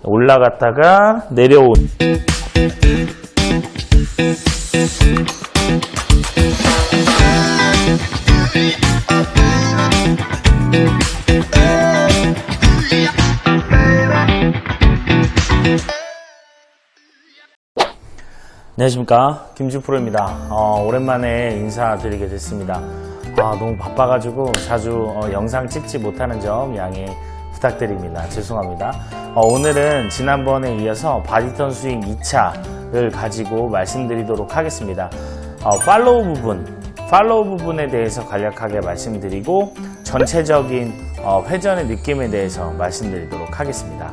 올라갔다가 내려온. 안녕하십니까, 김주프로입니다. 오랜만에 인사드리게 됐습니다. 너무 바빠가지고 자주 영상 찍지 못하는 점 양해 부탁드립니다. 죄송합니다. 오늘은 지난번에 이어서 바디턴 스윙 2차를 가지고 말씀드리도록 하겠습니다. 팔로우 부분에 대해서 간략하게 말씀드리고 전체적인 회전의 느낌에 대해서 말씀드리도록 하겠습니다.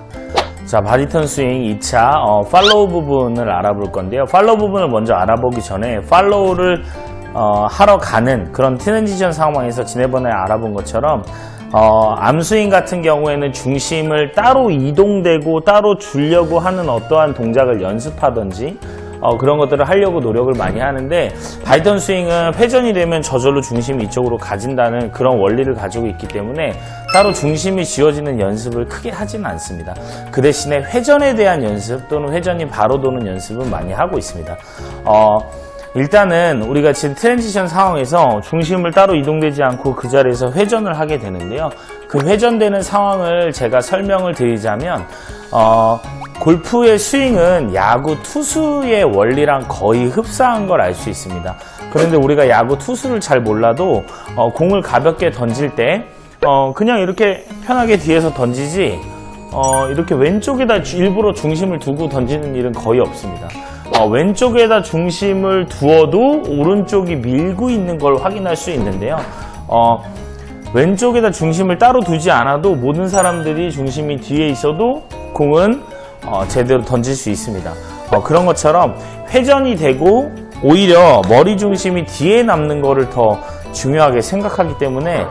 자, 바디턴 스윙 2차 팔로우 부분을 알아볼 건데요. 팔로우 부분을 먼저 알아보기 전에 팔로우를 하러 가는 그런 트랜지션 상황에서 지난번에 알아본 것처럼 암스윙 같은 경우에는 중심을 따로 이동되고 따로 주려고 하는 어떠한 동작을 연습하든지 그런 것들을 하려고 노력을 많이 하는데, 바디턴 스윙은 회전이 되면 저절로 중심이 이쪽으로 가진다는 그런 원리를 가지고 있기 때문에 따로 중심이 지어지는 연습을 크게 하지는 않습니다. 그 대신에 회전에 대한 연습 또는 회전이 바로 도는 연습은 많이 하고 있습니다. 일단은 우리가 지금 트랜지션 상황에서 중심을 따로 이동되지 않고 그 자리에서 회전을 하게 되는데요. 그 회전되는 상황을 제가 설명을 드리자면 골프의 스윙은 야구 투수의 원리랑 거의 흡사한 걸 알 수 있습니다. 그런데 우리가 야구 투수를 잘 몰라도 공을 가볍게 던질 때 그냥 이렇게 편하게 뒤에서 던지지 이렇게 왼쪽에다 일부러 중심을 두고 던지는 일은 거의 없습니다. 왼쪽에다 중심을 두어도 오른쪽이 밀고 있는 걸 확인할 수 있는데요. 왼쪽에다 중심을 따로 두지 않아도 모든 사람들이 중심이 뒤에 있어도 공은 제대로 던질 수 있습니다. 그런 것처럼 회전이 되고 오히려 머리 중심이 뒤에 남는 거를 더 중요하게 생각하기 때문에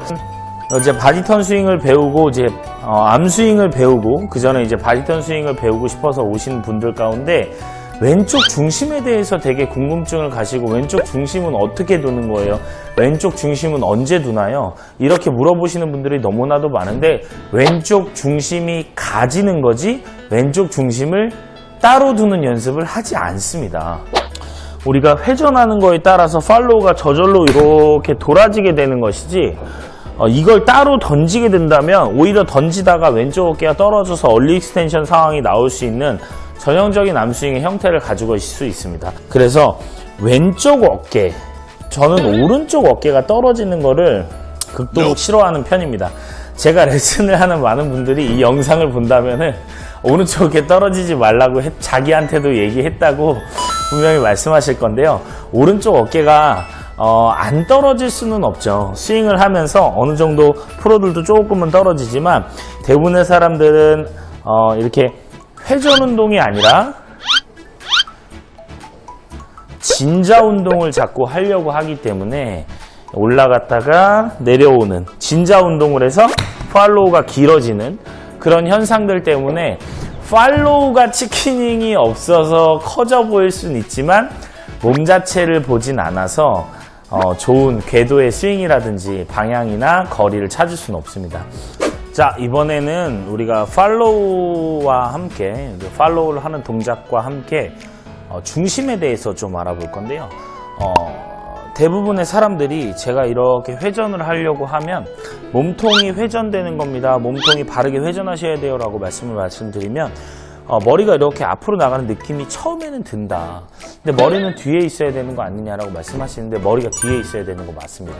이제 바디턴 스윙을 배우고 이제 암스윙을 배우고 그 전에 이제 바디턴 스윙을 배우고 싶어서 오신 분들 가운데 왼쪽 중심에 대해서 되게 궁금증을 가지고, 왼쪽 중심은 어떻게 두는 거예요? 왼쪽 중심은 언제 두나요? 이렇게 물어보시는 분들이 너무나도 많은데, 왼쪽 중심이 가지는 거지 왼쪽 중심을 따로 두는 연습을 하지 않습니다. 우리가 회전하는 거에 따라서 팔로우가 저절로 이렇게 돌아지게 되는 것이지, 이걸 따로 던지게 된다면 오히려 던지다가 왼쪽 어깨가 떨어져서 얼리 익스텐션 상황이 나올 수 있는 전형적인 암스윙의 형태를 가지고 있을 수 있습니다. 그래서 왼쪽 어깨, 저는 오른쪽 어깨가 떨어지는 거를 극도로 싫어하는 편입니다. 제가 레슨을 하는 많은 분들이 이 영상을 본다면은 오른쪽 어깨 떨어지지 말라고 자기한테도 얘기했다고 분명히 말씀하실 건데요. 오른쪽 어깨가 안 떨어질 수는 없죠. 스윙을 하면서 어느 정도 프로들도 조금은 떨어지지만 대부분의 사람들은 이렇게 회전 운동이 아니라 진자 운동을 자꾸 하려고 하기 때문에 올라갔다가 내려오는 진자 운동을 해서 팔로우가 길어지는 그런 현상들 때문에 팔로우가 치키닝이 없어서 커져 보일 수는 있지만 몸 자체를 보진 않아서 좋은 궤도의 스윙이라든지 방향이나 거리를 찾을 수는 없습니다. 자, 이번에는 우리가 팔로우와 함께, 팔로우를 하는 동작과 함께 중심에 대해서 좀 알아볼 건데요. 대부분의 사람들이 제가 이렇게 회전을 하려고 하면 몸통이 회전되는 겁니다. 몸통이 바르게 회전하셔야 돼요 라고 말씀드리면 머리가 이렇게 앞으로 나가는 느낌이 처음에는 든다. 근데 머리는 뒤에 있어야 되는 거 아니냐라고 말씀하시는데, 머리가 뒤에 있어야 되는 거 맞습니다.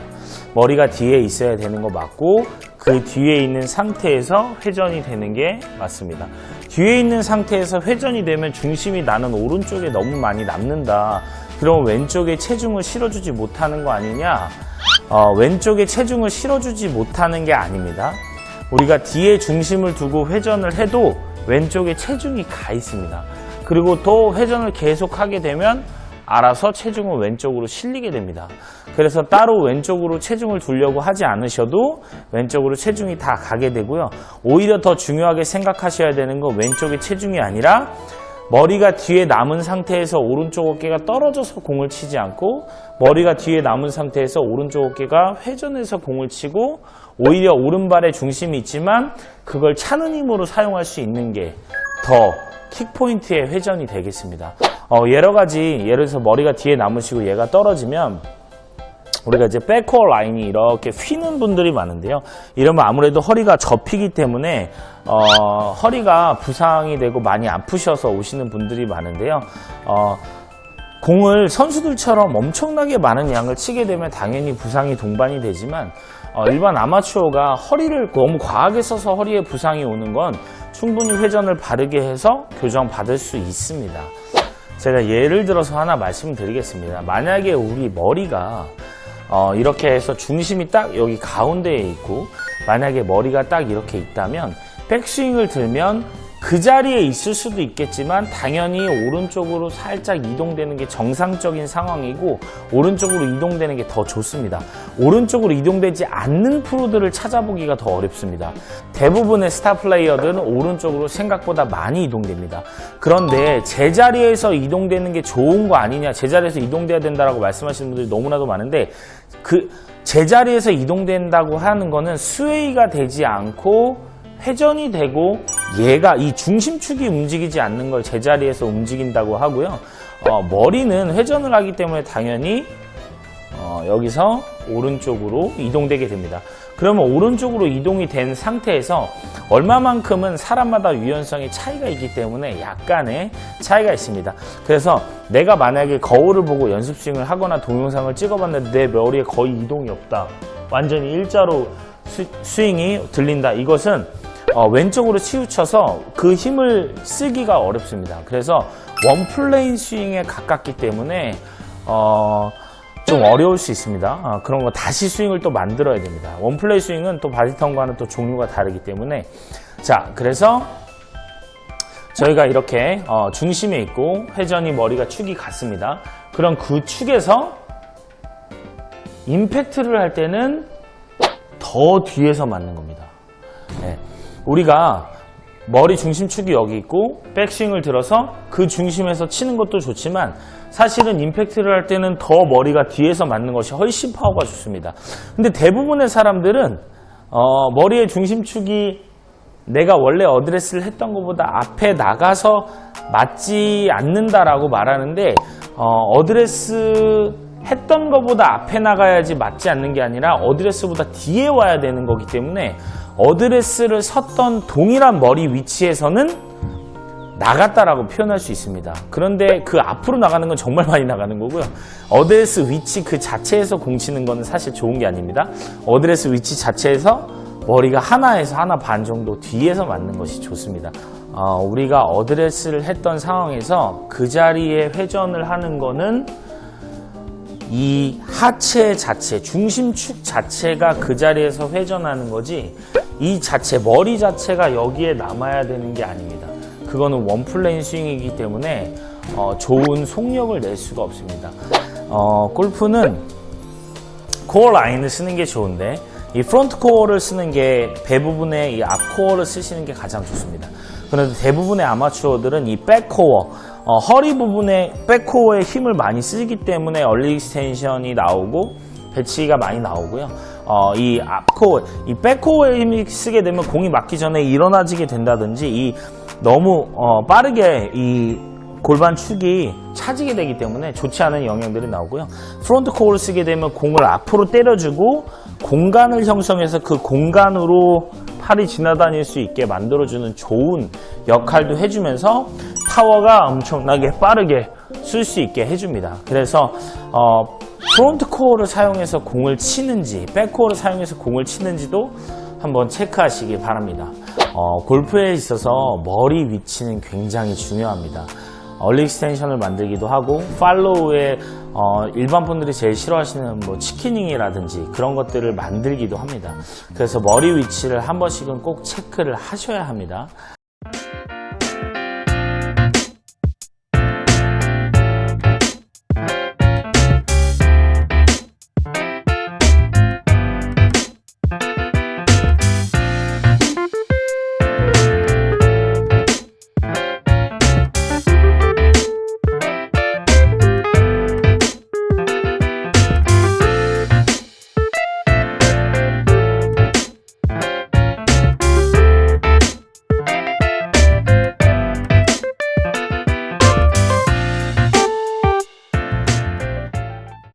머리가 뒤에 있어야 되는 거 맞고, 그 뒤에 있는 상태에서 회전이 되는 게 맞습니다. 뒤에 있는 상태에서 회전이 되면 중심이 나는 오른쪽에 너무 많이 남는다. 그럼 왼쪽에 체중을 실어주지 못하는 거 아니냐? 왼쪽에 체중을 실어주지 못하는 게 아닙니다. 우리가 뒤에 중심을 두고 회전을 해도 왼쪽에 체중이 가 있습니다. 그리고 또 회전을 계속 하게 되면 알아서 체중은 왼쪽으로 실리게 됩니다. 그래서 따로 왼쪽으로 체중을 두려고 하지 않으셔도 왼쪽으로 체중이 다 가게 되고요. 오히려 더 중요하게 생각하셔야 되는 건 왼쪽의 체중이 아니라 머리가 뒤에 남은 상태에서 오른쪽 어깨가 떨어져서 공을 치지 않고 머리가 뒤에 남은 상태에서 오른쪽 어깨가 회전해서 공을 치고 오히려 오른발에 중심이 있지만 그걸 차는 힘으로 사용할 수 있는 게 더 킥포인트의 회전이 되겠습니다. 여러 가지, 예를 들어서 머리가 뒤에 남으시고 얘가 떨어지면 우리가 이제 백코어 라인이 이렇게 휘는 분들이 많은데요. 이러면 아무래도 허리가 접히기 때문에 허리가 부상이 되고 많이 아프셔서 오시는 분들이 많은데요. 공을 선수들처럼 엄청나게 많은 양을 치게 되면 당연히 부상이 동반이 되지만 일반 아마추어가 허리를 너무 과하게 써서 허리에 부상이 오는 건 충분히 회전을 바르게 해서 교정받을 수 있습니다. 제가 예를 들어서 하나 말씀드리겠습니다. 만약에 우리 머리가 이렇게 해서 중심이 딱 여기 가운데에 있고 만약에 머리가 딱 이렇게 있다면 백스윙을 들면 그 자리에 있을 수도 있겠지만 당연히 오른쪽으로 살짝 이동되는 게 정상적인 상황이고 오른쪽으로 이동되는 게 더 좋습니다. 오른쪽으로 이동되지 않는 프로들을 찾아보기가 더 어렵습니다. 대부분의 스타 플레이어들은 오른쪽으로 생각보다 많이 이동됩니다. 그런데 제자리에서 이동되는 게 좋은 거 아니냐, 제자리에서 이동돼야 된다라고 말씀하시는 분들이 너무나도 많은데 그 제자리에서 이동된다고 하는 거는 스웨이가 되지 않고 회전이 되고 얘가 이 중심축이 움직이지 않는 걸 제자리에서 움직인다고 하고요. 머리는 회전을 하기 때문에 당연히 여기서 오른쪽으로 이동되게 됩니다. 그러면 오른쪽으로 이동이 된 상태에서 얼마만큼은 사람마다 유연성의 차이가 있기 때문에 약간의 차이가 있습니다. 그래서 내가 만약에 거울을 보고 연습 스윙을 하거나 동영상을 찍어봤는데 내 머리에 거의 이동이 없다, 완전히 일자로 스윙이 들린다, 이것은 왼쪽으로 치우쳐서 그 힘을 쓰기가 어렵습니다. 그래서 원플레인 스윙에 가깝기 때문에 좀 어려울 수 있습니다. 그런 거 다시 스윙을 또 만들어야 됩니다. 원플레이 스윙은 또 바디턴과는 또 종류가 다르기 때문에 자, 그래서 저희가 이렇게 중심에 있고 회전이 머리가 축이 같습니다. 그럼 그 축에서 임팩트를 할 때는 더 뒤에서 맞는 겁니다. 네. 우리가 머리 중심축이 여기 있고 백스윙을 들어서 그 중심에서 치는 것도 좋지만 사실은 임팩트를 할 때는 더 머리가 뒤에서 맞는 것이 훨씬 파워가 좋습니다. 근데 대부분의 사람들은 머리의 중심축이 내가 원래 어드레스를 했던 것보다 앞에 나가서 맞지 않는다라고 말하는데 어드레스 했던 것보다 앞에 나가야지 맞지 않는 게 아니라 어드레스보다 뒤에 와야 되는 거기 때문에 어드레스를 섰던 동일한 머리 위치에서는 나갔다라고 표현할 수 있습니다. 그런데 그 앞으로 나가는 건 정말 많이 나가는 거고요. 어드레스 위치 그 자체에서 공 치는 거는 사실 좋은 게 아닙니다. 어드레스 위치 자체에서 머리가 하나에서 하나 반 정도 뒤에서 맞는 것이 좋습니다. 우리가 어드레스를 했던 상황에서 그 자리에 회전을 하는 거는 이 하체 자체, 중심축 자체가 그 자리에서 회전하는 거지 이 자체, 머리 자체가 여기에 남아야 되는 게 아닙니다. 그거는 원플레인 스윙이기 때문에 좋은 속력을 낼 수가 없습니다. 골프는 코어 라인을 쓰는 게 좋은데 이 프론트 코어를 쓰는 게 대부분의 이 앞 코어를 쓰시는 게 가장 좋습니다. 그런데 대부분의 아마추어들은 이 백 코어, 허리 부분에 백코어에 힘을 많이 쓰기 때문에 얼리 익스텐션이 나오고 배치가 많이 나오고요. 이 앞코어, 이 백코어에 힘을 쓰게 되면 공이 맞기 전에 일어나지게 된다든지 이 너무 빠르게 이 골반 축이 차지게 되기 때문에 좋지 않은 영향들이 나오고요. 프론트 코어를 쓰게 되면 공을 앞으로 때려주고 공간을 형성해서 그 공간으로 팔이 지나다닐 수 있게 만들어주는 좋은 역할도 해주면서 파워가 엄청나게 빠르게 쓸 수 있게 해줍니다. 그래서 프론트 코어를 사용해서 공을 치는지 백코어를 사용해서 공을 치는지도 한번 체크하시기 바랍니다. 골프에 있어서 머리 위치는 굉장히 중요합니다. 얼리 익스텐션을 만들기도 하고 팔로우에 일반 분들이 제일 싫어하시는 뭐 치키닝이라든지 그런 것들을 만들기도 합니다. 그래서 머리 위치를 한 번씩은 꼭 체크를 하셔야 합니다.